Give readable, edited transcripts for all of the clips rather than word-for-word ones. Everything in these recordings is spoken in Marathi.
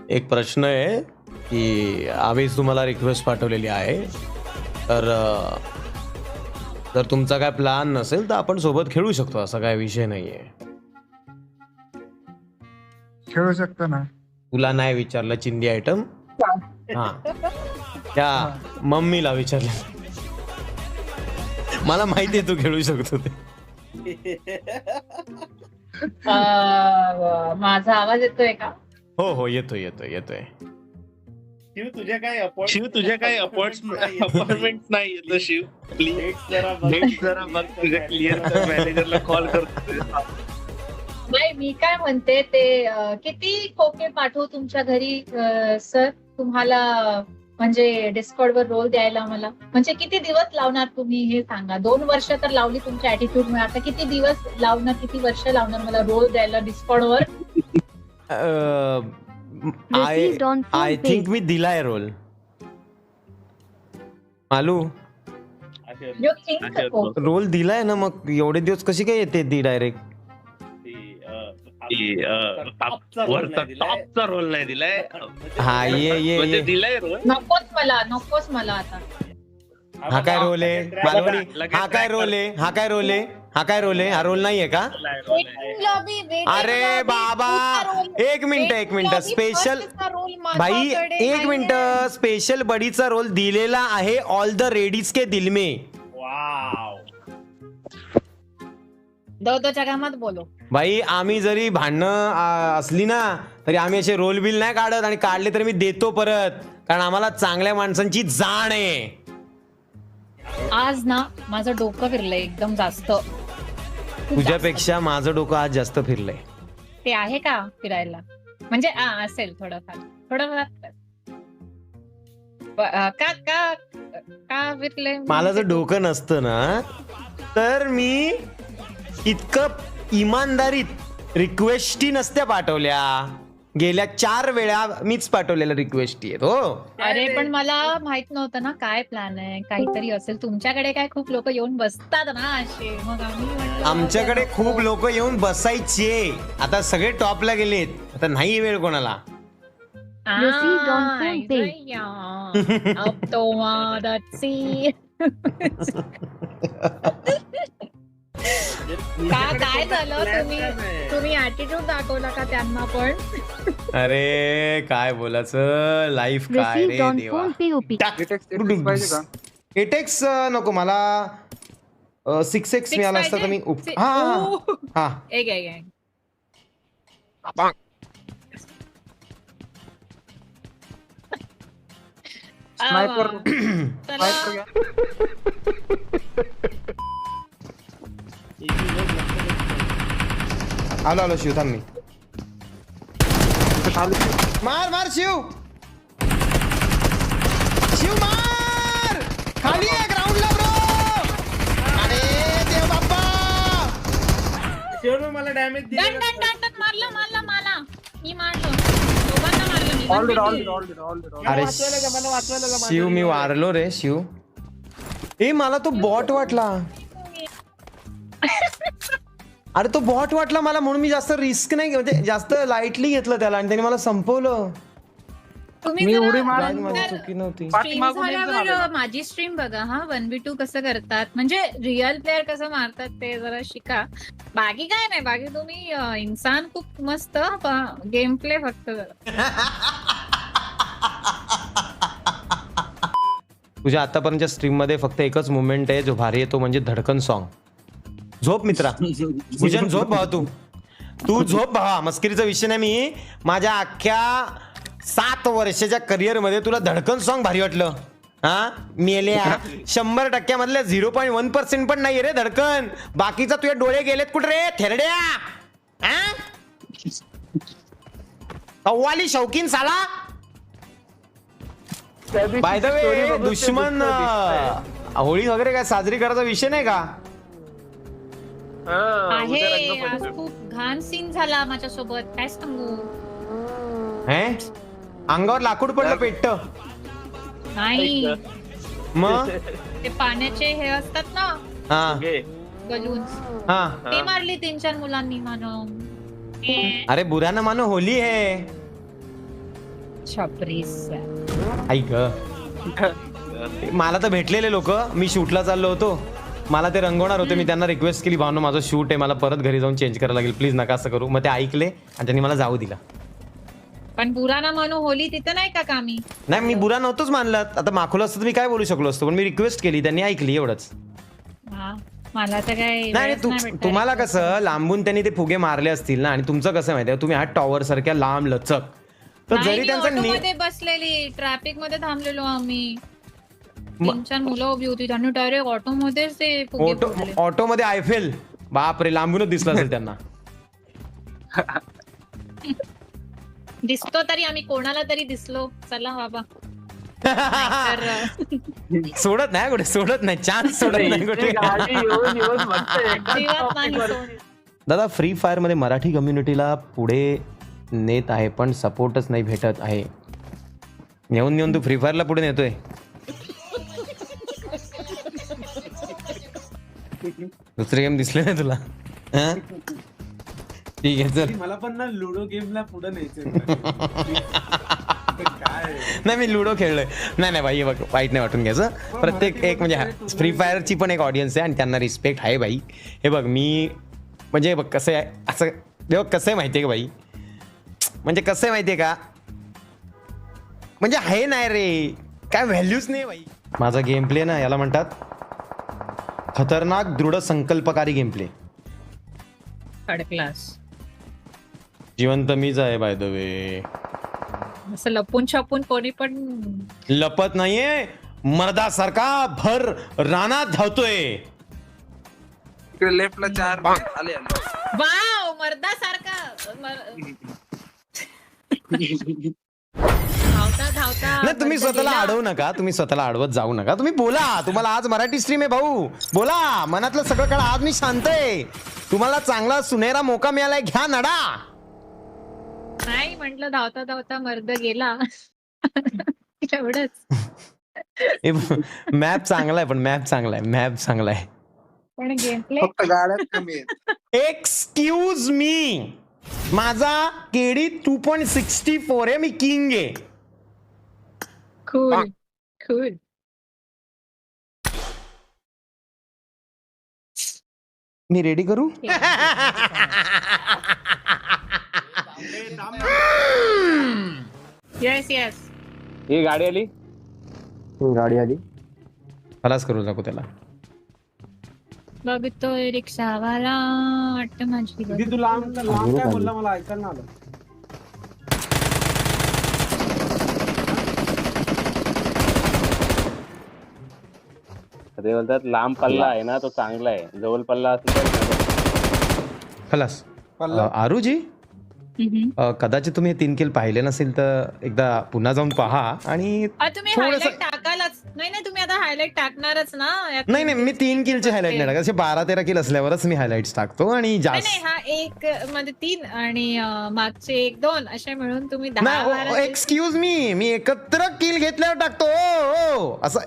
एक प्रश्न आहे की आम्हीच तुम्हाला रिक्वेस्ट पाठवलेली आहे, तर जर तुमचा काय प्लॅन नसेल तर आपण सोबत खेळू शकतो, असा काय विषय नाहीये. खेळू शकतो ना. तुला नाही विचारलं चिंदी आयटम, हा त्या मम्मीला विचारलं. मला माहिती आहे तू खेळू शकतो ते. माझा आवाज येतोय का? हो हो येतोय येतोय येतोय. शिव तुझ्या काय अपॉइंटमेंट नाही येत शिव. प्लीज जरा बघ तुझ्या क्लिअर मॅनेजरला कॉल करतो. नाही मी काय म्हणते ते किती खोके पाठवू तुमच्या घरी सर तुम्हाला, म्हणजे डिस्कॉर्ड वर रोल द्यायला मला, म्हणजे किती दिवस लावणार तुम्ही हे सांगा. 2 वर्ष तर लावली तुमच्या ऍटिट्यूड मुळे, आता किती दिवस लावणार, किती वर्ष लावणार मला रोल द्यायला डिस्कॉर्ड वर? आय थिंक मी दिलाय रोल. मालू यू थिंक रोल दिलाय ना, मग एवढे दिवस कशी काय येते ती डायरेक्ट? टॉपचा रोल नाही दिलाय. हा ये दिलाय रोल. नकोच मला आता. हा काय रोल आहे मालवणी? हा काय रोल आहे? हा काय रोल आहे? हा काय रोल आहे? हा रोल नाहीये का? अरे बाबा एक मिनिट स्पेशल भाई, एक मिनिट स्पेशल बडीचा रोल दिलेला आहे ऑल द रेडीज के दिल में. दो जगह मत बोलो भाई. आम्ही जरी भांडणं असली ना तरी आम्ही असे रोल बिल नाही काढत, आणि काढले तरी मी देतो परत, कारण आम्हाला चांगल्या माणसांची जाण आहे. आज ना माझं डोकं फिरलंय एकदम जास्त. तुझ्यापेक्षा माझं डोकं आज जास्त फिरलंय. ते आहे का फिरायला? म्हणजे असेल थोडंफार का का का फिरलंय? मला जर डोकं नसतं ना तर मी इतकं इमानदारीत रिक्वेस्टी नसत्या पाठवल्या. गेल्या 4 वेळा मीच पाठवलेल्या रिक्वेस्टी आहेत. हो अरे पण मला माहित नव्हतं ना काय प्लॅन आहे, काहीतरी असेल तुमच्याकडे. काय खूप लोक येऊन बसतात ना असे, मग आम्ही म्हणलं आमच्याकडे खूप लोक येऊन बसायचे, आता सगळे टॉपला गेलेत, आता नाही वेळ कोणाला. अब तो वादाची काय झालं? तुम्ही ऍटिट्यूड दाखवला का त्यांना पण? अरे काय बोलायचं, लाईफ काय रे देवा. एटेक्स नको मला, 6x मिळाला असता तर मी हा एक स्नायपर आलो शिव थांब मी. मार शिव मार खाली आहे ग्राउंडला ब्रो. अरे देव बाप्पा, शिव मला डॅमेज दिलं. मारलं मला मी मारलो दोघांना मारलं. अरे शिव मी वारलो रे शिव. ए मला तो बॉट वाटला. अरे तो बॉट वाटला मला, म्हणून मी जास्त रिस्क नाही, म्हणजे जास्त लाईटली घेतलं त्याला आणि त्याने मला संपवलं. तुम्ही माझी चुकी नव्हती. माझी स्ट्रीम बघा हा, 1v2 कसं करतात, म्हणजे रिअल प्लेअर कसं मारतात ते जरा शिका. बाकी काय नाही, बाकी तुम्ही इन्सान खूप मस्त, गेम प्ले फक्त जरा. तुझ्या आतापर्यंतच्या स्ट्रीम मध्ये फक्त एकच मुवमेंट आहे जो भारी आहे, तो म्हणजे धडकन सॉन्ग. झोप मित्रा, भुजन झोप भावा, तू झोप भावा. मस्करीचा विषय नाही. मी माझ्या अख्ख्या 7 वर्षाच्या करिअर मध्ये तुला धडकन सॉन्ग भारी वाटलं? हा मेल्या 100% मधल्या 0.1% पण नाही रे धडकन. बाकीचा तुझे डोळे गेलेत कुठे रे थेरड्या? कव्वाली शौकीन साला. बाय द वे दुश्मन होळी वगैरे काय साजरी करायचा विषय नाही का? आहे आज खूप घाण सीन झाला माझ्यासोबत, काय सांगू. अंगावर लाकूड पडलं पेट्ट नाही, मग ते पाण्याचे हे असतात ना बलून्स, ते मारली 3-4 मुलांनी मानो. अरे बुरा ना मानो, होली है. छपरी सर. ऐक मला तर भेटलेले लोक, मी शूटला चाललो होतो, मला ते रंगवणार होते, मी त्यांना रिक्वेस्ट केली भावना माझं शूट आहे, मला परत घरी जाऊन चेंज करायला लागेल, प्लीज नका असं करू. मग ते ऐकले आणि त्यांनी मला जाऊ दिला. पण बुरा ना म्हणू, होली तिथं नाही का कामी? नाही मी बुरा नव्हतोच मानलं, आता माखवलं असतं तर मी काय बोलू शकलो असतो, पण मी रिक्वेस्ट केली, त्यांनी ऐकली, एवढंच. हा, मला तर काय नाही वेळच नाही भेटत. तुम्हाला कसं लांबून त्यांनी ते फुगे मारले असतील ना, आणि तुमचं कसं माहितीये, तुम्ही आहात टॉवर सारख्या लांब लचक, तर नाही, जरी मी त्यांचा ऑटोमध्ये बसलेली, ट्रॅफिक मध्ये थांबलेलो आम्ही, 3-4 मुलं उभी होती, त्यांनी डायरेक्ट ऑटो मध्येच ते फुगे फोडले. ऑटो मध्ये आयफेल, बापरे, लांबूनच दिसला असेल त्यांना. दिसतो तरी आम्ही कोणाला तरी दिसलो, चला बाबा. सोडत नाही कुठे, सोडत नाही, चान्स सोडत नाही कुठे. दादा फ्री फायर मध्ये मराठी कम्युनिटीला पुढे नेत आहे, पण सपोर्टच नाही भेटत आहे. नेऊन तू फ्री फायरला पुढे नेतोय. दुसरे गेम दिसले नाही तुला? ठीक आहे चल. मला पण ना लुडो गेमला पुढे न्यायचं. नाही मी लुडो खेळलोय. नाही भाई, बघ वाईट नाही वाटून घ्यायचं. प्रत्येक एक म्हणजे फ्री फायरची पण एक ऑडियन्स आहे आणि त्यांना रिस्पेक्ट आहे भाई. हे बघ मी म्हणजे बघ कसं आहे, असं बघ कसं आहे माहिती आहे का भाई, म्हणजे कसं आहे माहिती आहे का, म्हणजे आहे नाही रे, काय व्हॅल्यूच नाही भाई. माझा गेम प्ले ना याला म्हणतात खतरनाक दृढ संकल्पकारी गेम प्ले. Third class. जिवंत मीच आहे बाय द वे. असं लपून छपून कोणी पण लपत नाहीये, मर्दासारखा भर रानात धावतोय. लेफ्टला 4 आले. वाव, मर्दासारखा धावता. नाही तुम्ही स्वतःला अडवू नका, तुम्ही स्वतःला अडवत जाऊ नका, तुम्ही बोला. तुम्हाला आज मराठी स्ट्रीम आहे भाऊ, बोला मनातलं सगळं काढा. आज मी शांत आहे, तुम्हाला चांगला सुनहरा मोका मिळालाय, घ्या नडा. नाही म्हटलं, धावता मर्द गेला. एवढंच. मॅप चांगला आहे, पण मॅप चांगला आहे. पण गेम प्ले फक्त गाड्यात कमी आहेत. एक्सक्यूज मी, माझा केडी 2.64 आहे, मी किंग आहे. कूल. मी रेडी करू? येस. ही गाडी आली. खलास करू नको त्याला. बघतोय रिक्षावाला, वाटत माझी किती तू लांब काय बोलला मला ऐकायला नाही आलं. ते बोलतात लांब पल्ला आहे ना तो चांगला आहे, जवळ पल्ला असेल तर खलास. आरूजी कदाचित तुम्ही 3 किल पाहिले नसेल तर एकदा पुन्हा जाऊन पहा. आणि तुम्ही हायलाइट टाकालच नाही, तुम्ही आता हायलाइट टाकणारच ना. नाही मी 3 किलचे हायलाइट नाही टाकत, असे 12-13 किल असल्यावरच मी हायलाइट्स टाकतो. आणि जास्त नाही, हा एक मध्ये 3 आणि मागचे 1-2 असे मिळून तुम्ही 10-12. एक्सक्यूज मी एकत्र किल घेतल्यावर टाकतो. असं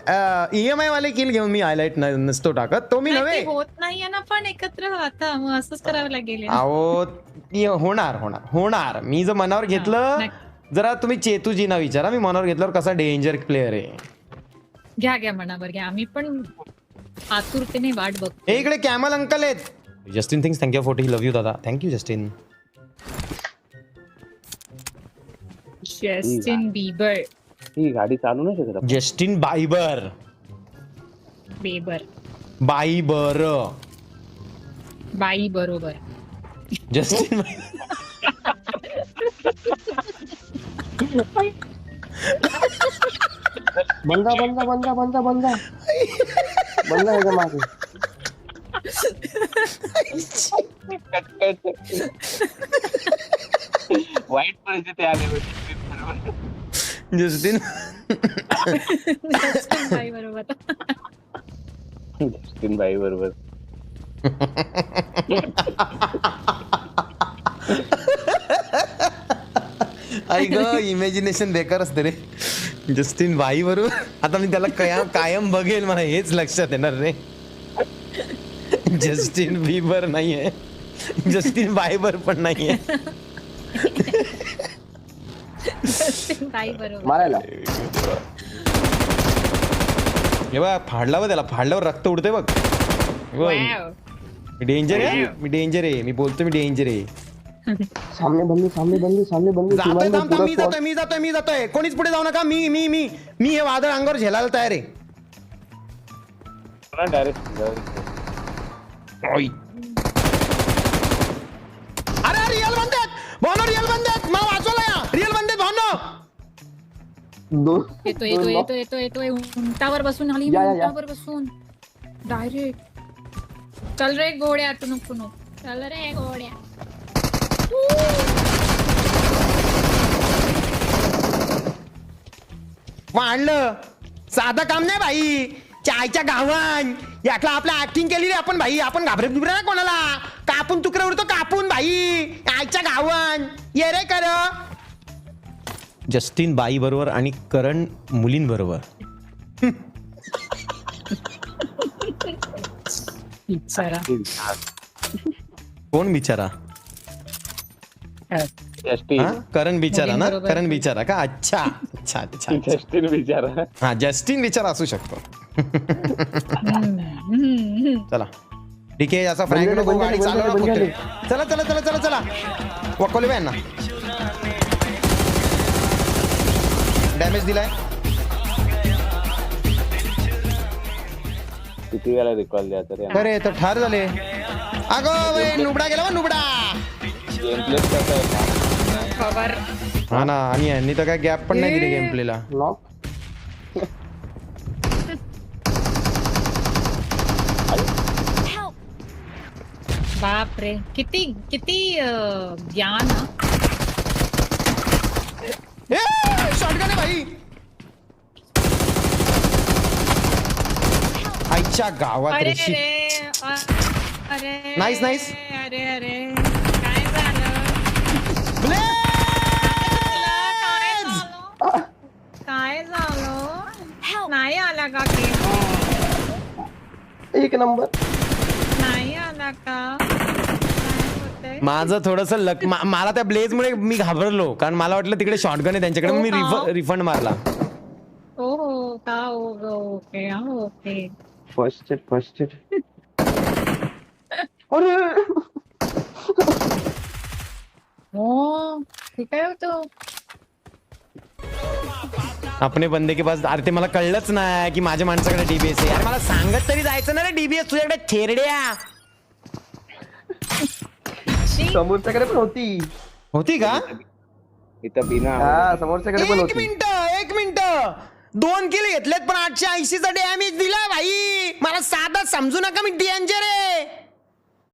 EMI वाले किल घेऊन मी हायलाइट नसतो टाकत, तो मी नव्हे. होत नाहीये ना पण एकत्र, आता मग असंच करावं लागेल. अहो होणार. मी जर मनावर घेतलं, जरा तुम्ही चेतूजीना विचारा, मी मनावर घेतल्यावर कसा डेंजर प्लेअर आहे. घ्या मनावर घ्या, आम्ही पण आतुरतेने वाट बघतो. इकडे कॅमल अंकल आहेत. Justin things thank you for love you दादा. Thank you Justin. Justin Bieber. ही गाडी चालू नाही शकत. Justin Bieber. बाई बरोबर. जस्टिन बंदा आहे का मागे. वाईट परिस्थिती आली. जस्टिन बाई बरोबर. जस्टिन बाई बरोबर. ऐक इमॅजिनेशन बेकार असते रे. जस्टिन बाई बरोबर. आता मी त्याला कायम बघेल, मला हेच लक्षात येणार रे. जस्टिन बीबर नाहीये, जस्टिन बायबर पण नाहीये. ताई बरोबर. मारायला हे बघ फाडला बघ त्याला, फाडल्यावर रक्त उडते बघ. Wow. मी डेंजर आहे, मी डेंजर आहे, मी बोलतो मी डेंजर आहे. सामने बंदी सामने बंदी सामने बंदी जातोय थांब थांब, मी पूरा जातोय मी जातोय मी जातोय. कोणीच पुढे जाऊ नका. मी मी मी मी हे वादळ अंगावर झेलायला तयार आहे. डायरेक्ट ओय. अरे रिअल बंदेत भावनो, रिअल बंदेत मला वाचवला या. रिअल बंदेत भावनो. दो येतो येतो येतो येतो येतोय. उंटावर बसून आली, या, या, या. उंटावर बसून डायरेक्ट. चल रे घोड्या, तू नको नको. चल रे घोड्या. वाढलं साधं काम नाही भाई. चायच्या गावान यातला आपल्या ऍक्टिंग केली रे आपण भाई. आपण घाबरत बिबरे ना कोणाला. कापून तुकडे उडतो कापून भाई. आयच्या गावान ये रे कर. जस्टिन बाई बरोबर आणि करण मुलींबरोबर. बिचारा. कोण बिचारा. जस्टिन हा? करण बिचारा ना. मुलींबरोबर. करण बिचारा का. अच्छा अच्छा अच्छा अच्छा. जस्टिन बिचारा. हा जस्टिन बिचारा असू शकतो. चला ठीक आहे. याचा फ्रँक नको बंद गाडी झाली, चालवा बंद झाली. फक्त. चला चला चला चला चला वकवले यांना. डॅमेज दिलाय. किती वेळा रिकॉल द्या तरी अरे तर ठार झाले. अगं बे, नुबडा गेला बा, नुबडा. गेम प्ले कसं आहे खबर. हा ना. आणि यांनी तर काय गॅप पण नाही दिली गेम प्लेला. नॉक बाप रे, किती किती ज्ञान. शॉटगन आहे भाई. आईच्या गावात अरे रेशी. रे अरे. Nice, nice. अरे अरे काय झालं. काय झालं. नाही आला का गेम. एक नंबर. नाही आला का. काय होतंय? माझं थोडस लक मला त्या ब्लेज मुळे मी घाबरलो. कारण मला वाटलं तिकडे शॉटगन आहे त्यांच्याकडे. मी हो का? रिफंड मारला. हो हो का. Okay okay. फर्स्ट हिट अरे हो ठीक आहे होतो. अपने बंदे के पास. अरे ते मला कळलंच नाही की माझ्या माणसाकडे डीबीएस आहे. अरे मला सांगत तरी जायचं ना रे. डीबीएस तुझ्याकडे थेरड्या समोरच्याकडे पण होती का. इथं बिना हा समोरच्याकडे पण एक होती. मिनिट 2 किल घेतलेत पण 880चा डॅमेज दिला भाई. मला साधा समजू नका मी डेंजर आहे.